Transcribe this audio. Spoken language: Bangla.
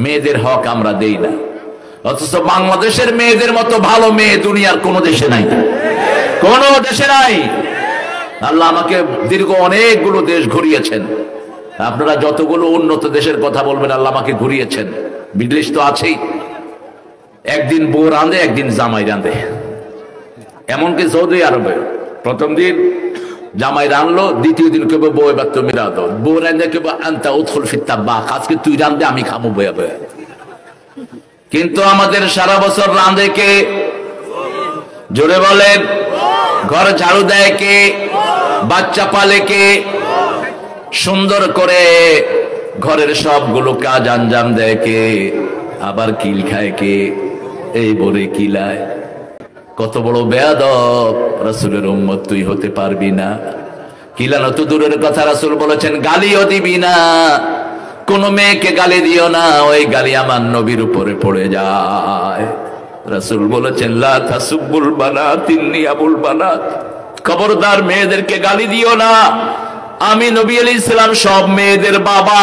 মেয়েদের হক আমরা দেই না, অথচ বাংলাদেশের মেয়েদের মতো ভালো মেয়ে দুনিয়ার কোন দেশে নাই, কোন দেশে নাই। আল্লাহ আমাকে দীর্ঘ অনেকগুলো দেশ ঘুরিয়েছেন। আপনারা যতগুলো উন্নত দেশের কথা বলবেন, আল্লাহ আমাকে ঘুরিয়েছেন। মিডল ইস্ট তো আছেই, একদিন বউ রাঁধে, একদিন জামাই রাঁধে। এমনকি সৌদি আরবে প্রথম দিন জামাই রাঁধলো, দ্বিতীয় দিন কেবো বউ এবার তুমি রাঁধো, বউ রাঁধে কেবো আনতা উৎফুল ফিত্তা বা আজকে তুই রাঁধে আমি খামো বয়া বয়া। কিন্তু আমাদের সারা বছর রাঁধে কে? জোরে বলেন। ঘর ঝাড়ু দেয় কে? বাচ্চা পালে কে? সুন্দর করে ঘরের সবগুলো কাজ আঞ্জাম দেয় কে? আবার কিল খায় কে? এই বলে কিলায়। কত বড় বেয়াদব! রাসূলের উম্মত তুই হতে পারবি না। কিলানো তো দূরের কথা, রাসূল বলেছেন গালিও দিবি না, কোন মেয়েকে গালি দিও না, ওই গালি আমার নবীর উপরে পড়ে যায়। রাসূল বলেছেন লা তাসুবুল বানাত ইন্নী আবুল বানাত, খবরদার মেয়েদেরকে গালি দিও না, আমি নবী আলাইহিস সালাম সব মেয়েদের বাবা।